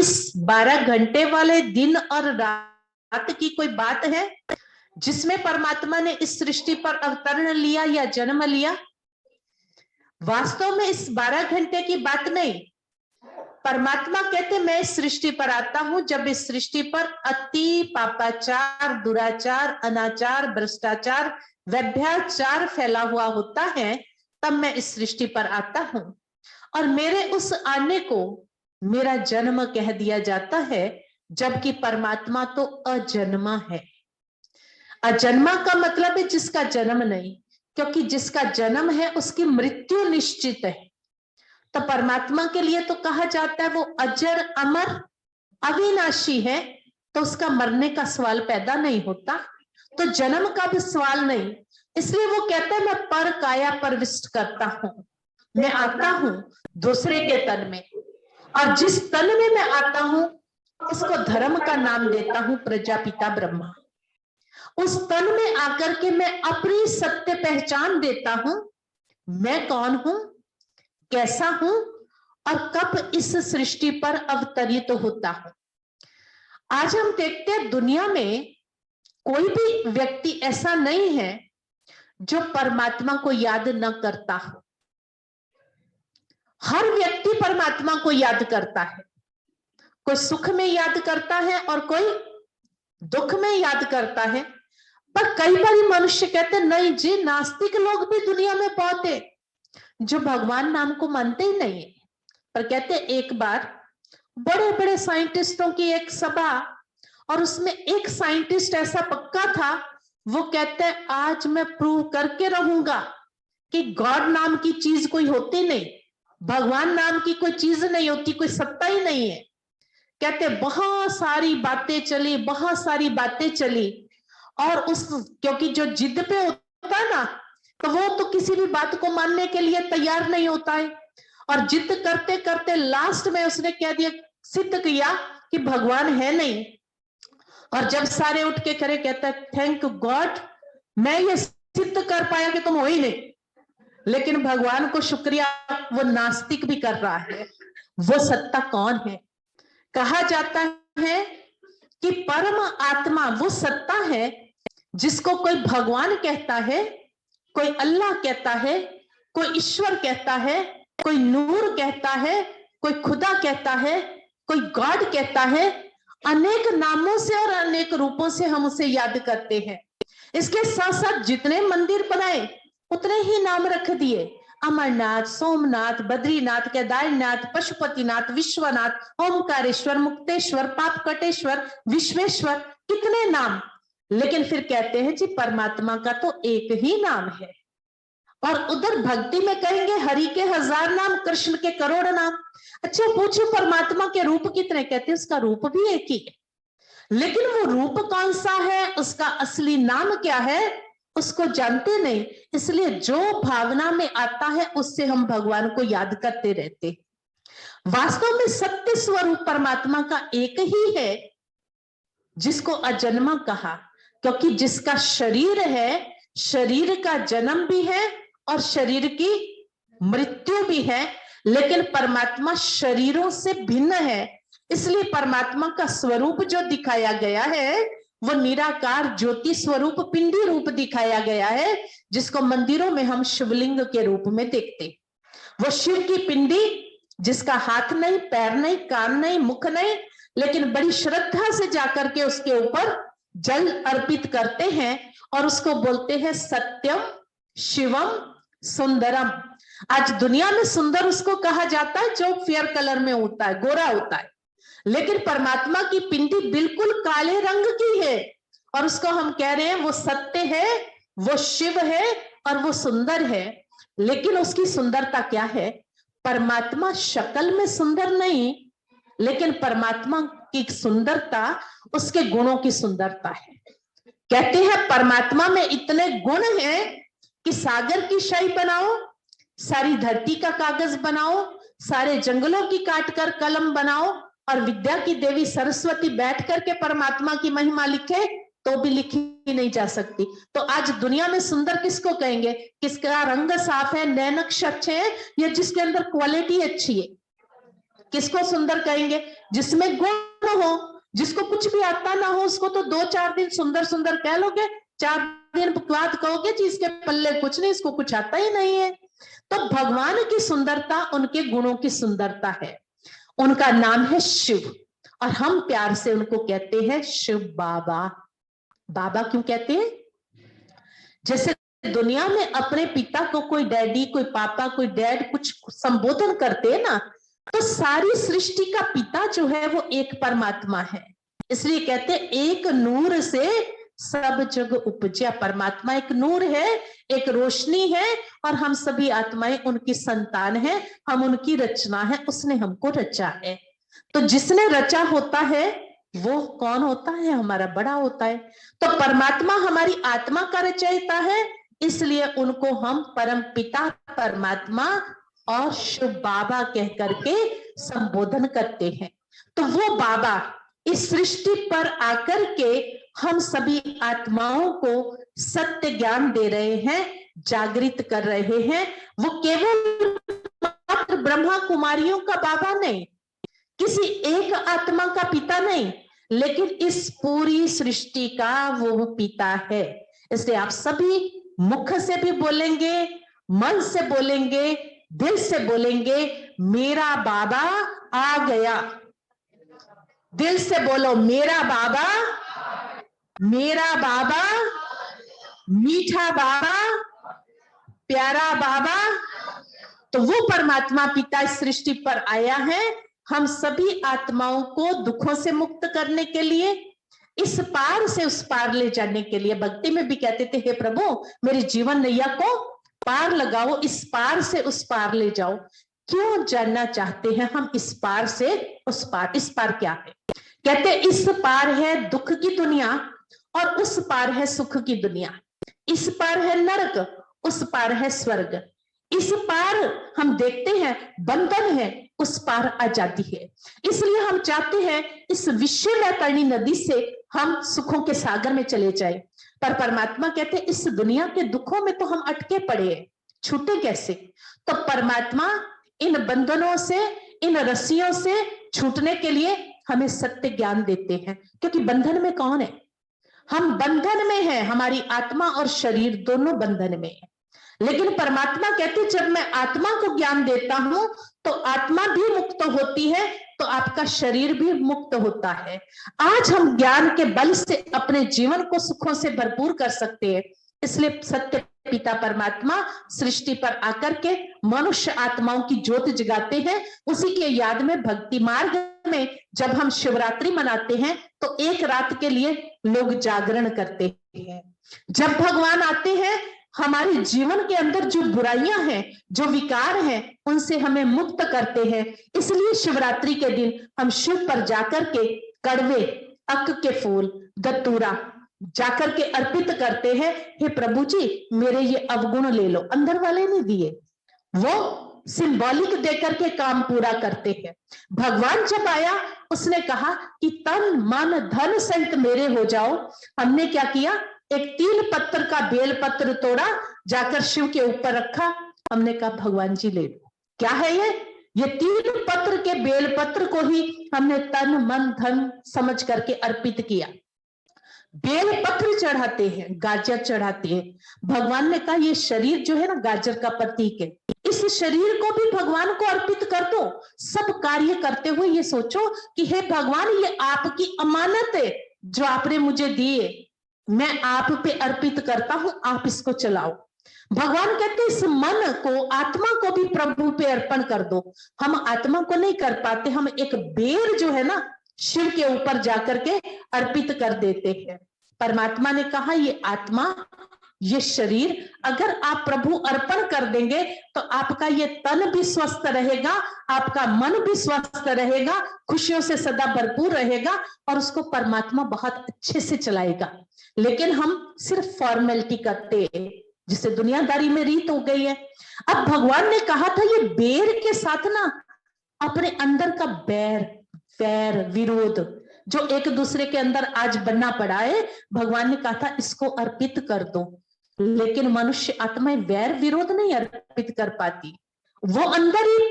इस 12 घंटे वाले दिन और रात की कोई बात है जिसमें परमात्मा ने इस सृष्टि पर अवतरण लिया या जन्म लिया? वास्तव में इस 12 घंटे की बात नहीं। परमात्मा कहते मैं इस सृष्टि पर आता हूं जब इस सृष्टि पर अति पापाचार, दुराचार, अनाचार, भ्रष्टाचार, व्यभिचार फैला हुआ होता है, तब मैं इस सृष्टि पर आता हूं। और मेरे उस आने को मेरा जन्म कह दिया जाता है, जबकि परमात्मा तो अजन्मा है। अजन्मा का मतलब है जिसका जन्म नहीं, क्योंकि जिसका जन्म है उसकी मृत्यु निश्चित है। तो परमात्मा के लिए तो कहा जाता है वो अजर, अमर, अविनाशी है, तो उसका मरने का सवाल पैदा नहीं होता, तो जन्म का भी सवाल नहीं। इसलिए वो कहता है मैं पर काया प्रविष्ट करता हूं, मैं आता हूं दूसरे के तन में, और जिस तन में मैं आता हूं उसको धर्म का नाम देता हूं प्रजापिता ब्रह्मा। उस तन में आकर के मैं अपनी सत्य पहचान देता हूं, मैं कौन हूं, कैसा हूं और कब इस सृष्टि पर अवतरित होता हूं। आज हम देखते हैं दुनिया में कोई भी व्यक्ति ऐसा नहीं है जो परमात्मा को याद न करता हो। हर व्यक्ति परमात्मा को याद करता है। कोई सुख में याद करता है और कोई दुख में याद करता है। पर कई बार मनुष्य कहते नहीं जी, नास्तिक लोग भी दुनिया में बहुत है जो भगवान नाम को मानते ही नहीं है। पर कहते एक बार बड़े बड़े साइंटिस्टों की एक सभा, और उसमें एक साइंटिस्ट ऐसा पक्का था, वो कहते हैं आज मैं प्रूव करके रहूंगा कि गॉड नाम की चीज कोई होती नहीं, भगवान नाम की कोई चीज नहीं होती, कोई सत्ता ही नहीं है। कहते बहुत सारी बातें चली, बहुत सारी बातें चली, और उस क्योंकि जो जिद पे होता है ना, तो वो तो किसी भी बात को मानने के लिए तैयार नहीं होता है, और जिद करते करते लास्ट में उसने कह दिया, सिद्ध किया कि भगवान है नहीं। और जब सारे उठ के खड़े, कहता है थैंक गॉड मैं ये सिद्ध कर पाया कि तुम हो ही नहीं। लेकिन भगवान को शुक्रिया, वो नास्तिक भी कर रहा है। वो सत्ता कौन है? कहा जाता है कि परम आत्मा वो सत्ता है जिसको कोई भगवान कहता है, कोई अल्लाह कहता है, कोई ईश्वर कहता है, कोई नूर कहता है, कोई खुदा कहता है, कोई गॉड कहता है। अनेक नामों से और अनेक रूपों से हम उसे याद करते हैं। इसके साथ साथ जितने मंदिर बनाए उतने ही नाम रख दिए, अमरनाथ, सोमनाथ, बद्रीनाथ, केदारनाथ, पशुपतिनाथ, विश्वनाथ, ओमकारेश्वर, मुक्तेश्वर, पापकटेश्वर, विश्वेश्वर, कितने नाम। लेकिन फिर कहते हैं जी परमात्मा का तो एक ही नाम है। और उधर भक्ति में कहेंगे हरि के 1000 नाम, कृष्ण के करोड़ नाम। अच्छा पूछो परमात्मा के रूप कितने? कहते हैं उसका रूप भी एक ही है, लेकिन वो रूप कौन सा है, उसका असली नाम क्या है, उसको जानते नहीं। इसलिए जो भावना में आता है उससे हम भगवान को याद करते रहते। वास्तव में सत्य स्वरूप परमात्मा का एक ही है, जिसको अजन्मा कहा, क्योंकि जिसका शरीर है, शरीर का जन्म भी है और शरीर की मृत्यु भी है, लेकिन परमात्मा शरीरों से भिन्न है। इसलिए परमात्मा का स्वरूप जो दिखाया गया है वो निराकार ज्योति स्वरूप पिंडी रूप दिखाया गया है, जिसको मंदिरों में हम शिवलिंग के रूप में देखते। वो शिव की पिंडी जिसका हाथ नहीं, पैर नहीं, कान नहीं, मुख नहीं, लेकिन बड़ी श्रद्धा से जाकर के उसके ऊपर जल अर्पित करते हैं और उसको बोलते हैं सत्यम शिवम सुंदरम। आज दुनिया में सुंदर उसको कहा जाता है जो फेयर कलर में होता है, गोरा होता है, लेकिन परमात्मा की पिंडी बिल्कुल काले रंग की है और उसको हम कह रहे हैं वो सत्य है, वो शिव है और वो सुंदर है। लेकिन उसकी सुंदरता क्या है? परमात्मा शक्ल में सुंदर नहीं, लेकिन परमात्मा की सुंदरता उसके गुणों की सुंदरता है। कहते हैं परमात्मा में इतने गुण हैं कि सागर की शाही बनाओ, सारी धरती का कागज बनाओ, सारे जंगलों की काटकर कलम बनाओ, और विद्या की देवी सरस्वती बैठ करके परमात्मा की महिमा लिखे तो भी लिखी नहीं जा सकती। तो आज दुनिया में सुंदर किसको कहेंगे? किसका रंग साफ है, नैनक्ष अच्छे हैं, या जिसके अंदर क्वालिटी अच्छी है। किसको सुंदर कहेंगे? जिसमें गुण हो। जिसको कुछ भी आता ना हो उसको तो 2-4 दिन सुंदर सुंदर कह लोगे, 4 दिन बाद कहोगे जी इसके पल्ले कुछ नहीं, इसको कुछ आता ही नहीं है। तो भगवान की सुंदरता उनके गुणों की सुंदरता है। उनका नाम है शिव और हम प्यार से उनको कहते हैं शिव बाबा। बाबा क्यों कहते हैं? जैसे दुनिया में अपने पिता को कोई डैडी, कोई पापा, कोई डैड कुछ संबोधन करते हैं ना, तो सारी सृष्टि का पिता जो है वो एक परमात्मा है। इसलिए कहते हैं एक नूर से सब जग उपजा। परमात्मा एक नूर है, एक रोशनी है और हम सभी आत्माएं उनकी संतान है, हम उनकी रचना है, उसने हमको रचा है। तो जिसने रचा होता है वो कौन होता है? हमारा बड़ा होता है। तो परमात्मा हमारी आत्मा का रचयिता है, इसलिए उनको हम परम पिता परमात्मा और शिव बाबा कह करके संबोधन करते हैं। तो वो बाबा इस सृष्टि पर आकर के हम सभी आत्माओं को सत्य ज्ञान दे रहे हैं, जागृत कर रहे हैं। वो केवल मात्र ब्रह्मा कुमारियों का बाबा नहीं, किसी एक आत्मा का पिता नहीं, लेकिन इस पूरी सृष्टि का वो पिता है। इसलिए आप सभी मुख से भी बोलेंगे, मन से बोलेंगे, दिल से बोलेंगे, मेरा बाबा आ गया। दिल से बोलो, मेरा बाबा, मेरा बाबा, मीठा बाबा, प्यारा बाबा। तो वो परमात्मा पिता इस सृष्टि पर आया है हम सभी आत्माओं को दुखों से मुक्त करने के लिए, इस पार से उस पार ले जाने के लिए। भक्ति में भी कहते थे, हे प्रभु मेरी जीवन नैया को पार लगाओ, इस पार से उस पार ले जाओ। क्यों जानना चाहते हैं हम इस पार से उस पार? इस पार क्या है? कहते इस पार है दुख की दुनिया और उस पार है सुख की दुनिया। इस पार है नरक, उस पार है स्वर्ग। इस पार हम देखते हैं बंधन है, उस पार आजादी है। इसलिए हम चाहते हैं इस विश्व वैतरणी नदी से हम सुखों के सागर में चले जाए। पर परमात्मा कहते हैं इस दुनिया के दुखों में तो हम अटके पड़े हैं, छूटे कैसे? तो परमात्मा इन बंधनों से, इन रस्सियों से छूटने के लिए हमें सत्य ज्ञान देते हैं। क्योंकि बंधन में कौन है? हम बंधन में हैं, हमारी आत्मा और शरीर दोनों बंधन में है। लेकिन परमात्मा कहते जब मैं आत्मा को ज्ञान देता हूं तो आत्मा भी मुक्त होती है, तो आपका शरीर भी मुक्त होता है। आज हम ज्ञान के बल से अपने जीवन को सुखों से भरपूर कर सकते हैं। इसलिए सत्य पिता परमात्मा सृष्टि पर आकर के मनुष्य आत्माओं की ज्योत जगाते हैं। उसी के याद में भक्ति मार्ग में जब हम शिवरात्रि मनाते हैं तो एक रात के लिए लोग जागरण करते हैं। जब भगवान आते हैं हमारे जीवन के अंदर जो बुराइयां हैं, जो विकार हैं, उनसे हमें मुक्त करते हैं। इसलिए शिवरात्रि के दिन हम शिव पर जाकर के कड़वे, अक के फूल, धतूरा जाकर के अर्पित करते हैं। हे प्रभु जी मेरे ये अवगुण ले लो। अंदर वाले ने दिए, वो सिंबॉलिक देकर के काम पूरा करते हैं। भगवान जब आया उसने कहा कि तन मन धन सहित मेरे हो जाओ। हमने क्या किया? एक तीन पत्र का बेल पत्र तोड़ा, जाकर शिव के ऊपर रखा। हमने कहा भगवान जी ले लो। क्या है ये 3 पत्र के बेल पत्र को ही हमने तन मन धन समझ करके अर्पित किया। बेल पत्र चढ़ाते हैं, गाजर चढ़ाते हैं। भगवान ने कहा ये शरीर जो है ना गाजर का प्रतीक है, इस शरीर को भी भगवान को अर्पित कर दो। सब कार्य करते हुए ये सोचो कि हे भगवान ये आपकी अमानत है जो आपने मुझे दी है, मैं आप पे अर्पित करता हूं, आप इसको चलाओ। भगवान कहते इस मन को, आत्मा को भी प्रभु पे अर्पण कर दो। हम आत्मा को नहीं कर पाते, हम एक बेर जो है ना शिव के ऊपर जाकर के अर्पित कर देते हैं। परमात्मा ने कहा ये आत्मा, ये शरीर अगर आप प्रभु अर्पण कर देंगे तो आपका ये तन भी स्वस्थ रहेगा, आपका मन भी स्वस्थ रहेगा, खुशियों से सदा भरपूर रहेगा और उसको परमात्मा बहुत अच्छे से चलाएगा। लेकिन हम सिर्फ फॉर्मेलिटी करते हैं, जिसे दुनियादारी में रीत हो गई है। अब भगवान ने कहा था ये बेर के साथ ना अपने अंदर का बैर, वैर, विरोध जो एक दूसरे के अंदर आज बना पड़ा है, भगवान ने कहा था इसको अर्पित कर दो। लेकिन मनुष्य आत्माएं वैर विरोध नहीं अर्पित कर पाती, वो अंदर ही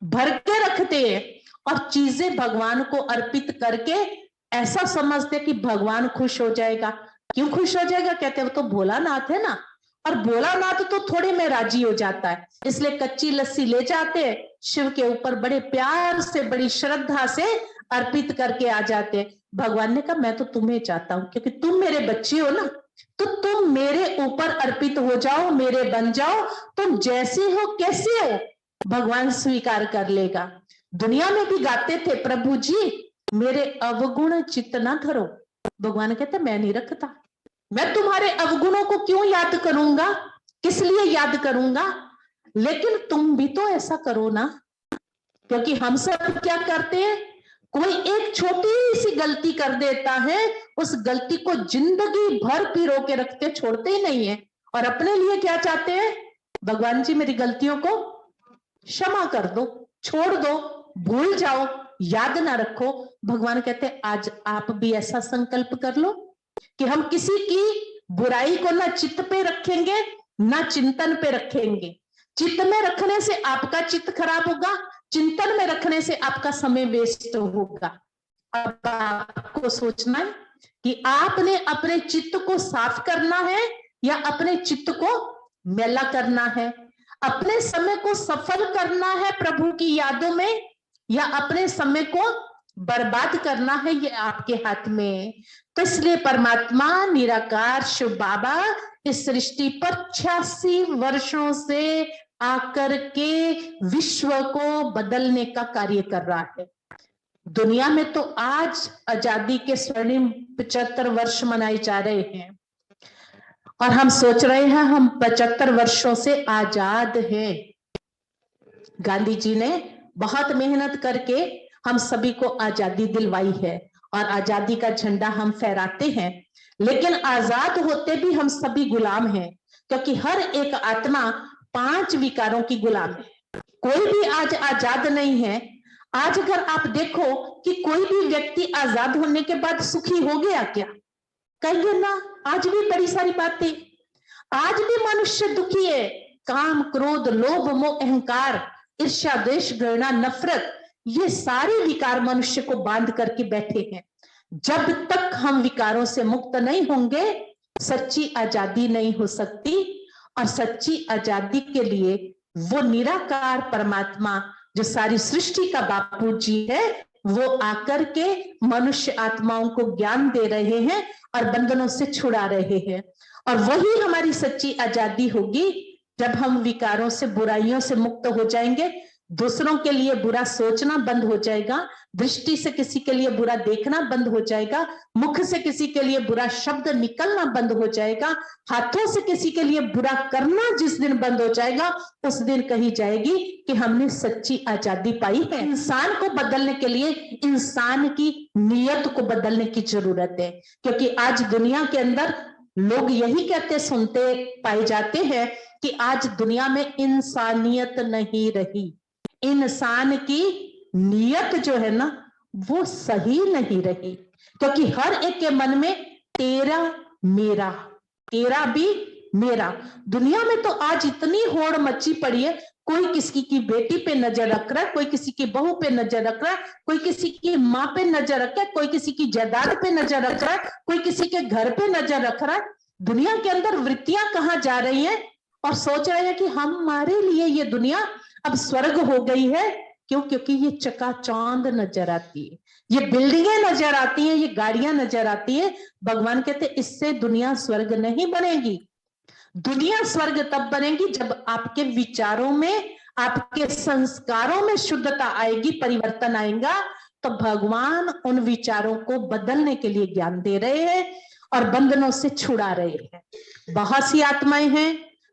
भर के रखते हैं और चीजें भगवान को अर्पित करके ऐसा समझते कि भगवान खुश हो जाएगा। क्यों खुश हो जाएगा? कहते हैं वो तो भोलानाथ है ना, और भोलानाथ तो थोड़े में राजी हो जाता है, इसलिए कच्ची लस्सी ले जाते हैं, शिव के ऊपर बड़े प्यार से, बड़ी श्रद्धा से अर्पित करके आ जाते हैं। भगवान ने कहा मैं तो तुम्हें चाहता हूं, क्योंकि तुम मेरे बच्चे हो ना, तो तुम मेरे ऊपर अर्पित हो जाओ, मेरे बन जाओ, तुम जैसे हो कैसे हो भगवान स्वीकार कर लेगा। दुनिया में भी गाते थे, प्रभु जी मेरे अवगुण चित्त ना धरो। भगवान कहते मैं नहीं रखता, मैं तुम्हारे अवगुणों को क्यों याद करूंगा, किस लिए याद करूंगा, लेकिन तुम भी तो ऐसा करो ना। क्योंकि हम सब क्या करते हैं, कोई एक छोटी सी गलती कर देता है, उस गलती को जिंदगी भर पिरो के रखते, छोड़ते ही नहीं है, और अपने लिए क्या चाहते हैं, भगवान जी मेरी गलतियों को क्षमा कर दो, छोड़ दो, भूल जाओ, याद ना रखो। भगवान कहते आज आप भी ऐसा संकल्प कर लो कि हम किसी की बुराई को ना चित्त पे रखेंगे, ना चिंतन पे रखेंगे। चित्त में रखने से आपका चित्त खराब होगा, चिंतन में रखने से आपका समय वेस्ट होगा। अब आपको सोचना है कि आपने अपने चित्त को साफ करना है या अपने चित्त को मैला करना है, अपने समय को सफल करना है प्रभु की यादों में, या अपने समय को बर्बाद करना है, ये आपके हाथ में। तो इसलिए परमात्मा निराकार शिव बाबा इस सृष्टि पर 86 वर्षों से आकर के विश्व को बदलने का कार्य कर रहा है। दुनिया में तो आज आजादी के स्वर्णिम 75 वर्ष मनाए जा रहे हैं, और हम सोच रहे हैं हम 75 वर्षों से आजाद हैं। गांधी जी ने बहुत मेहनत करके हम सभी को आजादी दिलवाई है, और आजादी का झंडा हम फहराते हैं, लेकिन आजाद होते भी हम सभी गुलाम हैं, क्योंकि हर एक आत्मा 5 विकारों की गुलाम है। कोई भी आज आजाद नहीं है। आज अगर आप देखो कि कोई भी व्यक्ति आजाद होने के बाद सुखी हो गया क्या, कहिए ना, आज भी बड़ी सारी बातें, आज भी मनुष्य दुखी है। काम, क्रोध, लोभ, मोह, अहंकार, ईर्ष्या, द्वेष, घृणा, नफरत, ये सारे विकार मनुष्य को बांध करके बैठे हैं। जब तक हम विकारों से मुक्त नहीं होंगे, सच्ची आजादी नहीं हो सकती। और सच्ची आजादी के लिए वो निराकार परमात्मा जो सारी सृष्टि का बापू जी है, वो आकर के मनुष्य आत्माओं को ज्ञान दे रहे हैं और बंधनों से छुड़ा रहे हैं। और वही हमारी सच्ची आजादी होगी जब हम विकारों से, बुराइयों से मुक्त हो जाएंगे। दूसरों के लिए बुरा सोचना बंद हो जाएगा, दृष्टि से किसी के लिए बुरा देखना बंद हो जाएगा, मुख से किसी के लिए बुरा शब्द निकलना बंद हो जाएगा, हाथों से किसी के लिए बुरा करना जिस दिन बंद हो जाएगा, उस दिन कही जाएगी कि हमने सच्ची आजादी पाई है। इंसान को बदलने के लिए इंसान की नीयत को बदलने की जरूरत है, क्योंकि आज दुनिया के अंदर लोग यही कहते सुनते पाए जाते हैं कि आज दुनिया में इंसानियत नहीं रही, इंसान की नीयत जो है ना वो सही नहीं रही, क्योंकि हर एक के मन में तेरा मेरा, तेरा भी मेरा। दुनिया में तो आज इतनी होड़ मची पड़ी है, कोई किसी की बेटी पे नजर रख रहा है, कोई किसी की बहू पे नजर रख रहा है, कोई किसी की माँ पे नजर रख रहा है, कोई किसी की जायदाद पे नजर रख रहा है, कोई किसी के घर पे नजर रख रहा है। दुनिया के अंदर वृत्तियां कहाँ जा रही हैं, और सोच रहे हैं कि हमारे लिए ये दुनिया अब स्वर्ग हो गई है। क्यों? क्योंकि ये चकाचौंध नजर आती है, ये बिल्डिंगें नजर आती हैं, ये गाड़ियां नजर आती है। भगवान कहते इससे दुनिया स्वर्ग नहीं बनेगी। दुनिया स्वर्ग तब बनेगी जब आपके विचारों में, आपके संस्कारों में शुद्धता आएगी, परिवर्तन आएगा। तो भगवान उन विचारों को बदलने के लिए ज्ञान दे रहे हैं और बंधनों से छुड़ा रहे हैं। बहुत सी आत्माएं हैं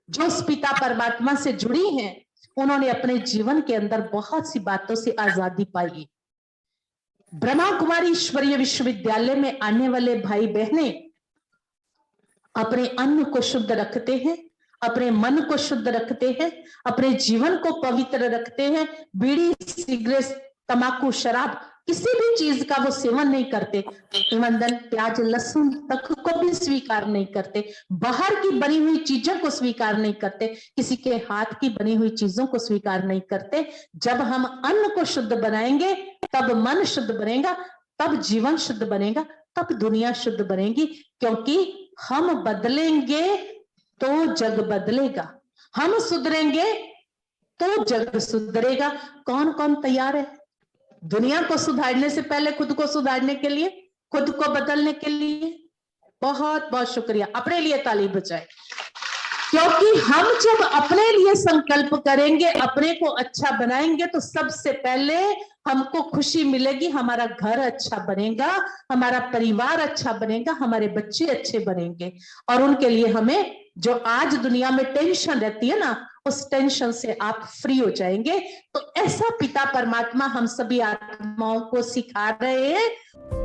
जो उस पिता परमात्मा से जुड़ी हैं, उन्होंने अपने जीवन के अंदर बहुत सी बातों से आजादी पाई। ब्रह्मा कुमारी ईश्वरीय विश्वविद्यालय में आने वाले भाई बहने अपने अन्न को शुद्ध रखते हैं, अपने मन को शुद्ध रखते हैं, अपने जीवन को पवित्र रखते हैं। बीड़ी, सिगरेट, तंबाकू, शराब किसी भी चीज का वो सेवन नहीं करते, ईंधन प्याज लहसुन तक को भी स्वीकार नहीं करते, बाहर की बनी हुई चीजों को स्वीकार नहीं करते, किसी के हाथ की बनी हुई चीजों को स्वीकार नहीं करते। जब हम अन्न को शुद्ध बनाएंगे तब मन शुद्ध बनेगा, तब जीवन शुद्ध बनेगा, तब दुनिया शुद्ध बनेगी। क्योंकि हम बदलेंगे तो जग बदलेगा, हम सुधरेंगे तो जग सुधरेगा। कौन कौन तैयार है दुनिया को सुधारने से पहले खुद को सुधारने के लिए, खुद को बदलने के लिए? बहुत बहुत शुक्रिया, अपने लिए ताली बजाएं। क्योंकि हम जब अपने लिए संकल्प करेंगे, अपने को अच्छा बनाएंगे, तो सबसे पहले हमको खुशी मिलेगी, हमारा घर अच्छा बनेगा, हमारा परिवार अच्छा बनेगा, हमारे बच्चे अच्छे बनेंगे। और उनके लिए हमें जो आज दुनिया में टेंशन रहती है ना, उस टेंशन से आप फ्री हो जाएंगे। तो ऐसा पिता परमात्मा हम सभी आत्माओं को सिखा रहे हैं।